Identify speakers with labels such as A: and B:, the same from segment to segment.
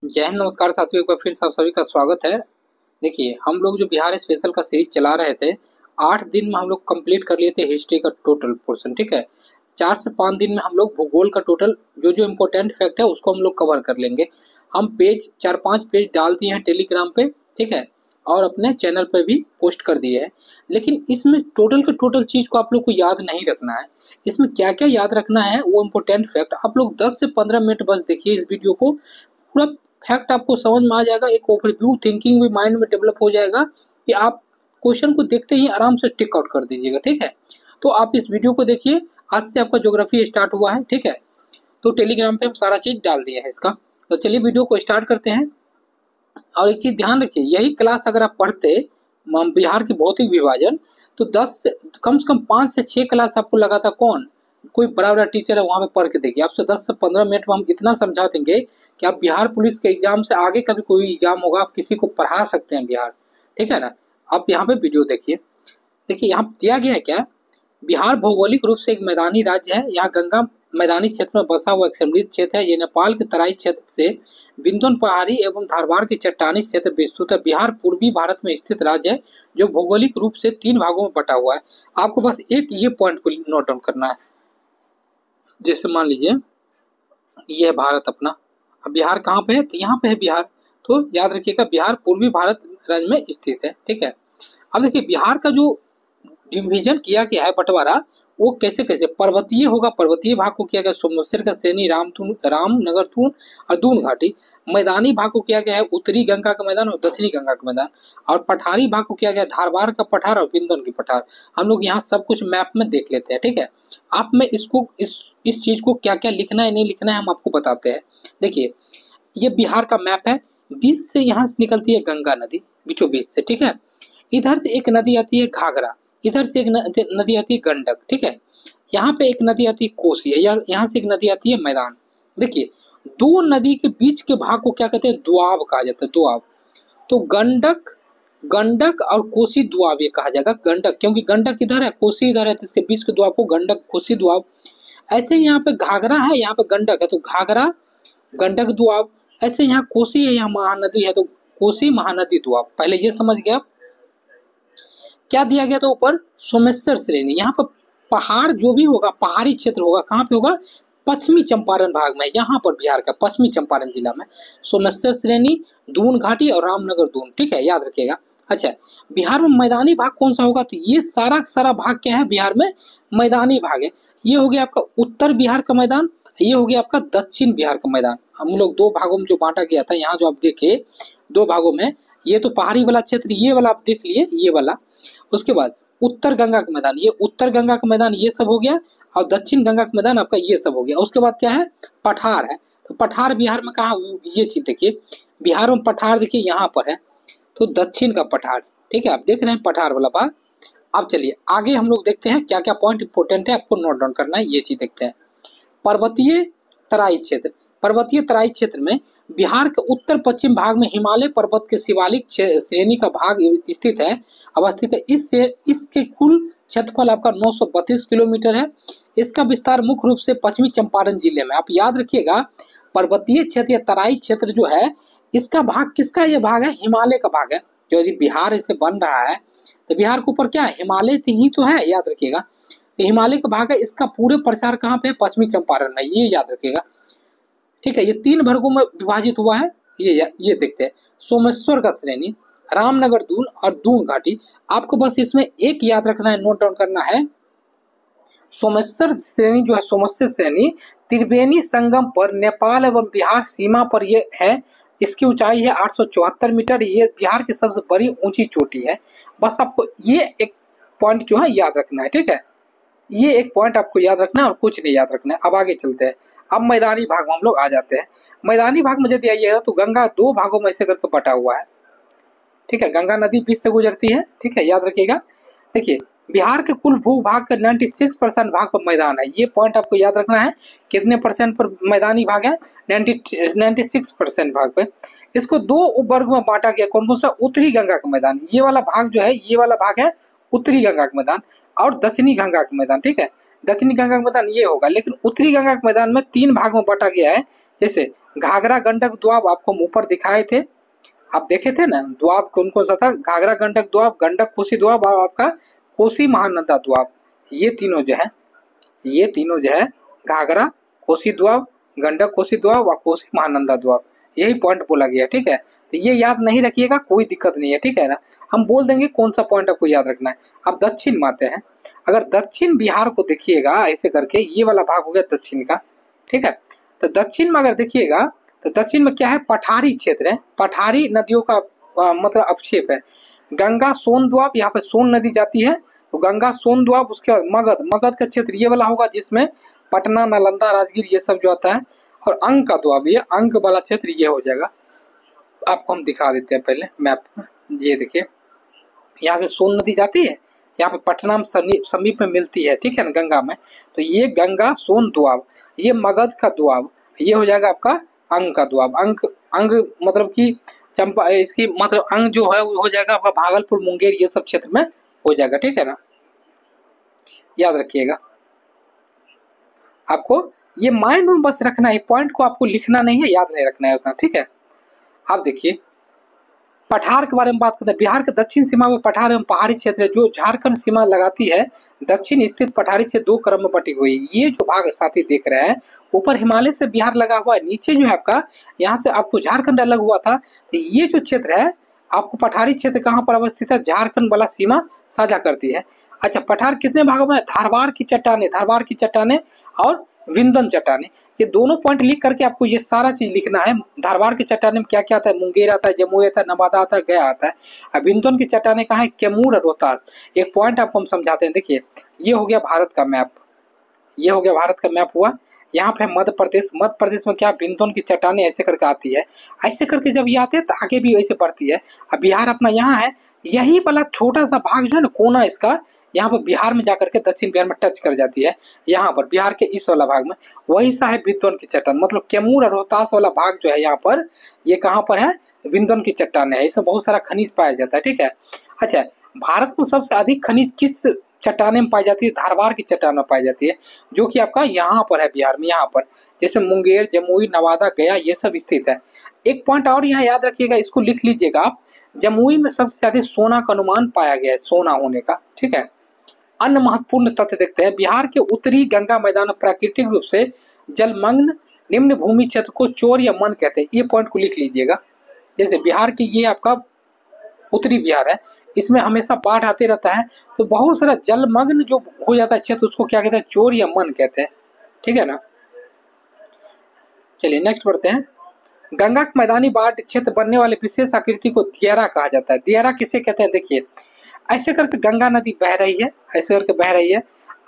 A: जय हिंद, नमस्कार साथियों, एक बार फिर से आप सभी का स्वागत है। देखिए, हम लोग जो बिहार स्पेशल का सीरीज चला रहे थे, 8 दिन में हम लोग कंप्लीट कर लिए थे हिस्ट्री का टोटल पोर्शन। ठीक है, 4 से 5 दिन में हम लोग भूगोल का टोटल जो जो इम्पोर्टेंट फैक्ट है उसको हम लोग कवर कर लेंगे। हम पेज 4-5 पेज डाल दिए हैं टेलीग्राम पे, ठीक है, और अपने चैनल पे भी पोस्ट कर दिए हैं। लेकिन इसमें टोटल के टोटल चीज़ को आप लोग को याद नहीं रखना है। इसमें क्या क्या याद रखना है वो इम्पोर्टेंट फैक्ट आप लोग 10 से 15 मिनट बस देखिए इस वीडियो को, पूरा फैक्ट आपको समझ में आ जाएगा। एक ओवरव्यू थिंकिंग भी माइंड में डेवलप हो जाएगा कि आप क्वेश्चन को देखते ही आराम से टिक आउट कर दीजिएगा। ठीक है, तो आप इस वीडियो को देखिए। आज से आपका ज्योग्राफी स्टार्ट हुआ है, ठीक है, तो टेलीग्राम पे हम सारा चीज डाल दिया है इसका। तो चलिए वीडियो को स्टार्ट करते हैं। और एक चीज ध्यान रखिए, यही क्लास अगर आप पढ़ते बिहार की भौतिक विभाजन, तो 10 कम से कम 5 से 6 क्लास आपको लगाता कौन, कोई बड़ा बड़ा टीचर है वहाँ पे पढ़ के देखिए। आपसे 10 से 15 मिनट में हम इतना समझा देंगे कि आप बिहार पुलिस के एग्जाम से आगे कभी कोई एग्जाम होगा आप किसी को पढ़ा सकते हैं बिहार। ठीक है ना, आप यहाँ पे वीडियो देखिए। देखिए यहाँ दिया गया है क्या, बिहार भौगोलिक रूप से एक मैदानी राज्य है। यहाँ गंगा मैदानी क्षेत्र में बसा हुआ एक समृद्ध क्षेत्र है। ये नेपाल के तराई क्षेत्र से बिंदुन पहाड़ी एवं धारवाड़ के चट्टानी क्षेत्र विस्तृत है। बिहार पूर्वी भारत में स्थित राज्य है जो भौगोलिक रूप से 3 भागों में बटा हुआ है। आपको बस एक ये पॉइंट को नोट डाउन करना है। जैसे मान लीजिए ये है भारत अपना, अब बिहार कहाँ पे है, तो यहाँ पे है बिहार। तो याद रखिएगा बिहार पूर्वी भारत राज्य में स्थित है। ठीक है, अब देखिए बिहार का जो डिवीजन किया गया है, बंटवारा, वो कैसे कैसे पर्वतीय होगा। पर्वतीय भाग को किया गया सोमेश्वर का श्रेणी, रामनगर तून और दून घाटी। मैदानी भाग को किया गया है उत्तरी गंगा का मैदान और दक्षिणी गंगा का मैदान। और पठारी भाग को किया गया धारवाड़ का पठार और बिंदन की पठार। हम लोग यहाँ सब कुछ मैप में देख लेते हैं। ठीक है, आप में इसको इस चीज को क्या क्या लिखना है नहीं लिखना है हम आपको बताते हैं। देखिए ये बिहार का मैप है, बीच से यहाँ से निकलती है गंगा नदी, बीचों बीच से। ठीक है, इधर से एक नदी आती है घाघरा, इधर से एक नदी आती है गंडक। ठीक है, यहाँ पे एक नदी आती है कोसी, यहाँ से एक नदी आती है मैदान। देखिए दो नदी के बीच के भाग को क्या कहते हैं, दुआब कहा जाता है, दुआब। तो गंडक गंडक और कोसी दुआब ये कहा जाएगा। गंडक क्योंकि गंडक इधर है, कोसी इधर है, तो इसके बीच के दुआब को गंडक कोसी दुआब। ऐसे यहाँ पे घाघरा है, यहाँ पे गंडक है, तो घाघरा गंडक दुआब। ऐसे यहाँ कोसी है, यहाँ महानदी है, तो कोसी महानदी दुआब। पहले ये समझ गया। क्या दिया गया था ऊपर, सोमेश्वर श्रेणी। यहाँ पर पहाड़ जो भी होगा, पहाड़ी क्षेत्र होगा, कहाँ पे होगा, पश्चिमी चंपारण भाग में, यहाँ पर बिहार का पश्चिमी चंपारण जिला में सोमेश्वर श्रेणी, दून घाटी और रामनगर दून। ठीक है, याद रखिएगा। अच्छा, बिहार में मैदानी भाग कौन सा होगा, तो ये सारा भाग क्या है, बिहार में मैदानी भाग है। ये हो गया आपका उत्तर बिहार का मैदान, ये हो गया आपका दक्षिण बिहार का मैदान। हम लोग 2 भागों में जो बांटा गया था, यहाँ जो आप देखे 2 भागों में, ये तो पहाड़ी वाला क्षेत्र, ये वाला आप देख लिए, ये वाला। उसके बाद उत्तर गंगा का मैदान, ये उत्तर गंगा का मैदान ये सब हो गया, और दक्षिण गंगा का मैदान आपका ये सब हो गया। उसके बाद क्या है, पठार है। तो पठार बिहार में कहाँ, ये चीज देखिए, बिहार में पठार देखिए यहाँ पर है, तो दक्षिण का पठार। ठीक है, आप देख रहे हैं पठार वाला भाग। अब चलिए आगे हम लोग देखते हैं क्या क्या पॉइंट इंपोर्टेंट है, आपको नोट डाउन करना है, ये चीज देखते हैं। पर्वतीय तराई क्षेत्र, पर्वतीय तराई क्षेत्र में बिहार के उत्तर पश्चिम भाग में हिमालय पर्वत के शिवालिक श्रेणी का भाग स्थित है, अवस्थित है। इसके कुल क्षेत्रफल आपका 932 किलोमीटर है। इसका विस्तार मुख्य रूप से पश्चिमी चंपारण जिले में। आप याद रखिएगा, पर्वतीय क्षेत्र या तराई क्षेत्र जो है, इसका भाग किसका, ये भाग है हिमालय का भाग है। जो यदि बिहार इसे बन रहा है तो बिहार के ऊपर क्या है, हिमालय ही तो है, याद रखिएगा। तो हिमालय का भाग है, इसका पूरे प्रसार कहाँ पे है, पश्चिमी चंपारण में, ये याद रखिएगा। ठीक है, ये 3 वर्गों में विभाजित हुआ है। ये देखते हैं, सोमेश्वर का श्रेणी, रामनगर दून और दून घाटी। आपको बस इसमें एक याद रखना है, नोट डाउन करना है, सोमेश्वर श्रेणी जो है, सोमेश्वर श्रेणी त्रिवेणी संगम पर नेपाल एवं बिहार सीमा पर ये है। इसकी ऊंचाई है 874 मीटर। ये बिहार की सबसे बड़ी ऊंची चोटी है। बस आपको ये एक पॉइंट जो है याद रखना है। ठीक है, ये एक पॉइंट आपको याद रखना है और कुछ नहीं याद रखना है। अब आगे चलते हैं। अब मैदानी भाग में हम लोग आ जाते हैं। मैदानी भाग में यदि आइएगा तो गंगा 2 भागों में ऐसे करके बटा हुआ है। ठीक है, गंगा नदी बीच से गुजरती है। ठीक है, याद रखिएगा। देखिए बिहार के कुल भूभाग का 96% भाग पर मैदान है। ये पॉइंट आपको याद रखना है, कितने परसेंट पर मैदानी भाग है, 96% भाग पे। इसको 2 उपवर्ग में बांटा गया, कौन कौन सा, उत्तरी गंगा का मैदान, ये वाला भाग जो है, ये वाला भाग है उत्तरी गंगा का मैदान, और दक्षिणी गंगा का मैदान। ठीक है, दक्षिणी गंगा का मैदान ये होगा, लेकिन उत्तरी गंगा के मैदान में 3 भाग में बांटा गया है। जैसे घाघरा गंडक दोआब आपको हम ऊपर दिखाए थे, आप देखे थे ना, दोआब कौन कौन सा था, घाघरा गंडक दोआब, गंडक कोसी दोआब और आपका कोसी महानंदा दोआब। ये तीनों जो है, ये तीनों जो है घाघरा कोसी दोआब, गंडक कोसी दोआब और कोसी महानंदा दोआब, यही पॉइंट बोला गया। ठीक है, तो ये याद नहीं रखिएगा, कोई दिक्कत नहीं है। ठीक है ना, हम बोल देंगे कौन सा पॉइंट आपको याद रखना है। अब दक्षिण में आते हैं। अगर दक्षिण बिहार को देखिएगा ऐसे करके, ये वाला भाग हो गया दक्षिण का। ठीक है, तो दक्षिण में अगर देखिएगा तो दक्षिण में क्या है, पठारी क्षेत्र है, पठारी नदियों का मतलब अपक्षेप है। गंगा सोन दोआब, यहाँ पे सोन नदी जाती है, तो गंगा सोन दोआब, उसके बाद मगध, मगध का क्षेत्र ये वाला होगा जिसमें पटना नालंदा राजगीर ये सब जो आता है, और अंग का दोआब, ये अंग वाला क्षेत्र ये हो जाएगा। आपको हम दिखा देते हैं पहले मैप में, ये देखिए यहाँ से सोन नदी जाती है, यहाँ पे पटना में समीप में मिलती है। ठीक है ना, गंगा में, तो ये गंगा सोन दोआब, ये मगध का दोआब, ये हो जाएगा आपका अंग का दोआब। अंग, अंग मतलब कि चंपा, इसकी मतलब अंग जो है वो हो जाएगा आपका भागलपुर मुंगेर ये सब क्षेत्र में हो जाएगा। ठीक है ना, याद रखिएगा, आपको ये माइंड में बस रखना है, पॉइंट को आपको लिखना नहीं है, याद नहीं रखना है उतना। ठीक है, आप देखिए पठार के बारे में बात करते हैं। बिहार के दक्षिण सीमा में पठार एवं पहाड़ी क्षेत्र है, जो झारखंड सीमा लगाती है। दक्षिण स्थित पठारी क्षेत्र दो क्रम में बटी हुई। ये जो भाग साथी देख रहे हैं, ऊपर हिमालय से बिहार लगा हुआ है, नीचे जो है आपका यहाँ से आपको झारखंड अलग हुआ था। तो ये जो क्षेत्र है आपको पठारी क्षेत्र कहाँ पर अवस्थित है, झारखंड वाला सीमा साझा करती है। अच्छा, पठार कितने भागों में है, धारवाड़ की चट्टाने, धारवाड़ की चट्टाने और विंध्य चट्टाने, ये दोनों पॉइंट लिख करके आपको ये सारा चीज लिखना है। धारवाड़ की चट्टाने में क्या क्या आता है, मुंगेर आता है, जमुई आता है, नवादा आता है, गया आता है। अब विंध्य की चट्टाने कहाँ है, कैमूर और रोहतास। एक पॉइंट आपको हम समझाते हैं, देखिए ये हो गया भारत का मैप, ये हो गया भारत का मैप हुआ। यहाँ पे मध्य प्रदेश, मध्य प्रदेश में क्या विंध्य की चट्टाने ऐसे करके आती है, ऐसे करके जब ये आते हैं तो आगे भी वैसे बढ़ती है। अब बिहार अपना यहाँ है, यही वाला छोटा सा भाग जो है ना, कोना इसका यहाँ पर बिहार में जाकर के दक्षिण बिहार में टच कर जाती है। यहाँ पर बिहार के इस वाला भाग में वही सा है विंध्य की चट्टान, मतलब कैमूर और रोहतास वाला भाग जो है यहाँ पर, ये कहाँ पर है, विंध्य की चट्टान है। इसमें बहुत सारा खनिज पाया जाता है। ठीक है, अच्छा भारत में सबसे अधिक खनिज किस चट्टाने में पाई जाती है, धारवाड़ की चट्टान में पाई जाती है, जो कि आपका यहाँ पर है बिहार में, यहाँ पर जिसमें मुंगेर, जमुई, नवादा, गया ये सब स्थित है। एक पॉइंट और यहाँ याद रखिएगा, इसको लिख लीजिएगा आप, जमुई में सबसे ज्यादा सोना का अनुमान पाया गया है, सोना होने का। ठीक है, अन्य महत्वपूर्ण तथ्य देखते हैं। बिहार के उत्तरी गंगा मैदान प्राकृतिक रूप से जलमग्न निम्न भूमि क्षेत्र को चोर या मन कहते हैं, ये पॉइंट को लिख लीजिएगा। जैसे बिहार की ये आपका उत्तरी बिहार है, इसमें हमेशा बाढ़ आते रहता है, तो बहुत सारा जलमग्न जो हो जाता है क्षेत्र, उसको क्या कहते हैं, चोर या मन कहते हैं। ठीक है ना, चलिए नेक्स्ट बढ़ते हैं। गंगा के मैदानी बाढ़ क्षेत्र बनने वाले विशेष आकृति को दियारा कहा जाता है। दियारा किसे कहते हैं, देखिए ऐसे करके गंगा नदी बह रही है, ऐसे करके बह रही है,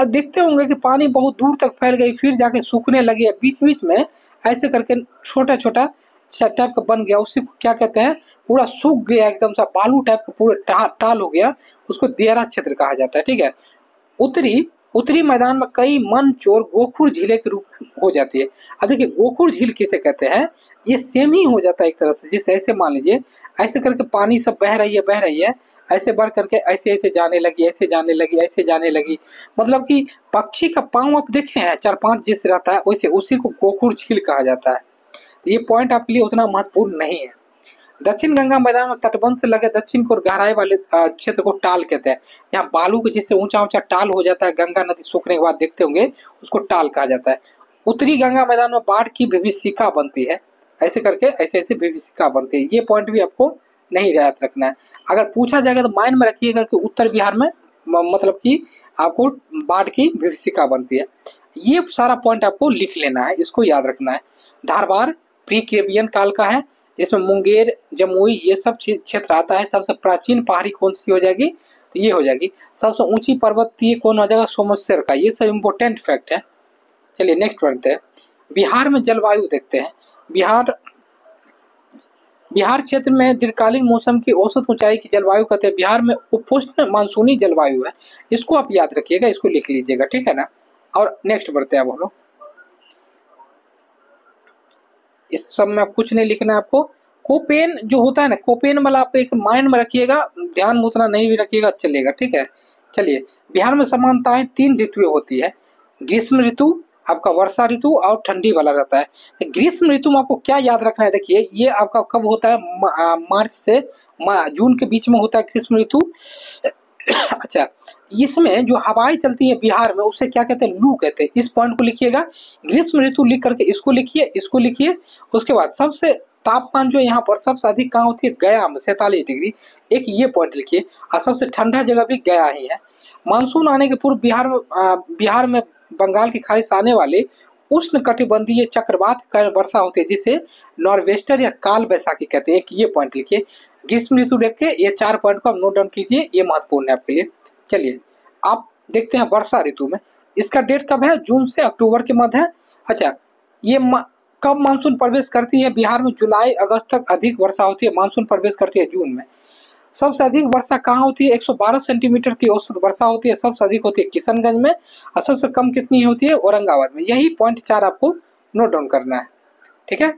A: और देखते होंगे कि पानी बहुत दूर तक फैल गई, फिर जाके सूखने लगी है, बीच बीच में ऐसे करके छोटा छोटा टाइप का बन गया, उसी को क्या कहते हैं, पूरा सूख गया, एकदम सा बालू टाइप का पूरा टाल हो गया, उसको दियारा क्षेत्र कहा जाता है। ठीक है, उत्तरी मैदान में कई मन चोर गोखुर झीले के रूप में हो जाती है। अब देखिए गोखुर झील किसे कहते हैं, ये सेम ही हो जाता है एक तरह से, जैसे ऐसे मान लीजिए ऐसे करके पानी सब बह रही है, ऐसे बढ़ करके ऐसे ऐसे जाने लगी, ऐसे जाने लगी, ऐसे जाने लगी, मतलब कि पक्षी का पांव आप देखे हैं 4-5 जैसे रहता है, वैसे उसी को गोखुर झील कहा जाता है। ये पॉइंट आपके लिए उतना महत्वपूर्ण नहीं है। दक्षिण गंगा मैदान में तटबंध से लगे दक्षिण को गहराई वाले क्षेत्र को टाल कहते हैं। यहाँ बालू के जैसे ऊंचा ऊंचा टाल हो जाता है, गंगा नदी सूखने के बाद देखते होंगे, उसको टाल कहा जाता है। उत्तरी गंगा मैदान में बाढ़ की विभीषिका बनती है, ऐसे करके ऐसे ऐसे विभीषिका बनती है। ये पॉइंट भी आपको नहीं याद रखना है। अगर पूछा जाएगा तो माइंड में रखिएगा कि उत्तर बिहार में मतलब कि आपको बाढ़ की विभीषिका बनती है। ये सारा पॉइंट आपको लिख लेना है, इसको याद रखना है। धारवाड़ प्री कैम्ब्रियन काल का है, जिसमें मुंगेर, जमुई ये सब क्षेत्र आता है। सबसे प्राचीन पहाड़ी कौन सी हो जाएगी, तो ये हो जाएगी। सबसे ऊंची पर्वतीय कौन हो जाएगा, सोमेश्वर का। ये सब इम्पोर्टेंट फैक्ट है। चलिए नेक्स्ट पढ़ते हैं। बिहार में जलवायु देखते हैं। बिहार क्षेत्र में दीर्घकालीन मौसम की औसत ऊंचाई की जलवायु कहते हैं। बिहार में उपोष्ण मानसूनी जलवायु है, इसको आप याद रखिएगा, इसको लिख लीजिएगा। ठीक है ना, और नेक्स्ट बढ़ते हैं। बोलो, इस सब में आप कुछ नहीं लिखना है आपको। कोपेन जो होता है ना, कोपेन वाला आप एक माइंड में रखिएगा, ध्यान में उतना नहीं भी रखिएगा चलेगा। ठीक है, चलिए बिहार में समानताएं 3 ऋतुएं होती है, ग्रीष्म ऋतु, आपका वर्षा ऋतु और ठंडी वाला रहता है। तो ग्रीष्म ऋतु में आपको क्या याद रखना है, देखिए ये आपका कब होता है, मार्च से जून के बीच में होता है ग्रीष्म ऋतु। अच्छा, इसमें जो हवाएं चलती है बिहार में उसे क्या कहते हैं, लू कहते हैं। इस पॉइंट को लिखिएगा, ग्रीष्म ऋतु लिख करके इसको लिखिए, इसको लिखिए। उसके बाद सबसे तापमान जो यहाँ पर सबसे अधिक कहाँ होती है, गया में 47 डिग्री, एक ये पॉइंट लिखिए। और सबसे ठंडा जगह भी गया ही है। मानसून आने के पूर्व बिहार में बंगाल की खाड़ी से आने वाले उष्ण कटिबंधीय चक्रवात के कारण वर्षा होती है, जिसे नॉर्वेस्टर या काल बैसाखी कहते हैं। एक ये पॉइंट लिखिए, ग्रीष्म ऋतु देख के ये 4 पॉइंट को आप नोट डाउन कीजिए, ये महत्वपूर्ण है आपके लिए। चलिए आप देखते हैं वर्षा ऋतु में इसका डेट कब है, जून से अक्टूबर के मध्य है। अच्छा, ये कब मानसून प्रवेश करती है बिहार में, जुलाई अगस्त तक अधिक वर्षा होती है, मानसून प्रवेश करती है जून में। सबसे अधिक वर्षा कहाँ होती है, 112 सेंटीमीटर की औसत वर्षा होती है, सबसे अधिक होती है किशनगंज में, और सबसे कम कितनी होती है, औरंगाबाद में। यही पॉइंट 4 आपको नोट डाउन करना है, ठीक है।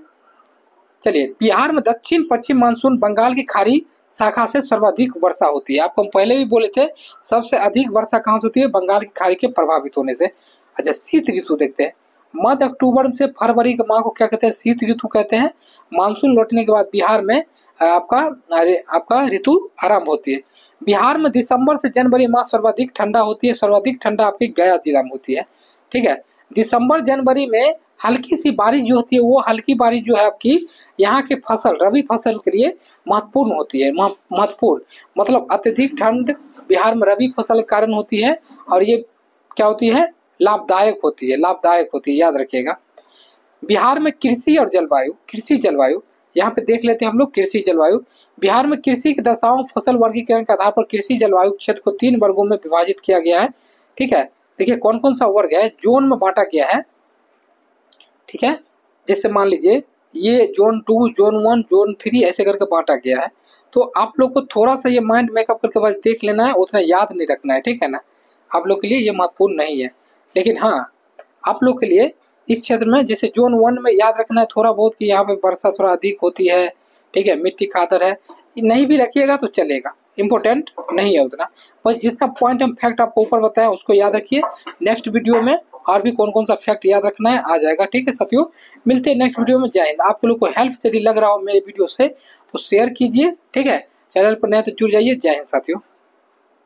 A: चलिए, बिहार में दक्षिण पश्चिम मानसून बंगाल की खाड़ी शाखा से सर्वाधिक वर्षा होती है। आपको हम पहले भी बोले थे, सबसे अधिक वर्षा कहाँ से होती है, बंगाल की खाड़ी के प्रभावित होने से। अच्छा, शीत ऋतु देखते हैं। मध्य अक्टूबर से फरवरी के माह को क्या कहते हैं, शीत ऋतु कहते हैं। मानसून लौटने के बाद बिहार में आपका ऋतु आरंभ होती है। बिहार में दिसंबर से जनवरी माह सर्वाधिक ठंडा होती है। सर्वाधिक ठंडा आपकी गया जिला में होती है, ठीक है। दिसंबर जनवरी में हल्की सी बारिश जो होती है, वो हल्की बारिश जो है आपकी यहाँ के फसल, रबी फसल के लिए महत्वपूर्ण होती है। महत्वपूर्ण मतलब अत्यधिक ठंड बिहार में रबी फसल के कारण होती है, और ये क्या होती है, लाभदायक होती है, लाभदायक होती है, याद रखिएगा। बिहार में कृषि और जलवायु, कृषि जलवायु यहाँ पे देख लेते हैं हम लोग। कृषि जलवायु, बिहार में कृषि की दशाओं फसल वर्गीकरण के आधार पर कृषि जलवायु क्षेत्र को 3 वर्गों में विभाजित किया गया है, ठीक है। देखिए कौन कौन सा वर्ग है, जोन में बांटा गया है, ठीक है। जैसे मान लीजिए ये जोन 2, जोन 1, जोन 3 ऐसे करके बांटा गया है। तो आप लोग को थोड़ा सा ये माइंड मेकअप करके बस देख लेना है, उतना याद नहीं रखना है, ठीक है ना। आप लोग के लिए ये महत्वपूर्ण नहीं है, लेकिन हाँ आप लोग के लिए इस क्षेत्र में जैसे जोन 1 में याद रखना है थोड़ा बहुत कि यहाँ पे वर्षा थोड़ा अधिक होती है, ठीक है, मिट्टी खादर है। नहीं भी रखिएगा तो चलेगा, इम्पोर्टेंट नहीं है उतना। बस जितना पॉइंट हम फैक्ट आपको ऊपर बताया उसको याद रखिए। नेक्स्ट वीडियो में और भी कौन कौन सा फैक्ट याद रखना है आ जाएगा, ठीक है साथियों। मिलते हैं नेक्स्ट वीडियो में। जय हिंद। आप लोग को हेल्प यदि लग रहा हो मेरे वीडियो से तो शेयर कीजिए, ठीक है। चैनल पर नए तो जुड़ जाइए। जय हिंद साथियों।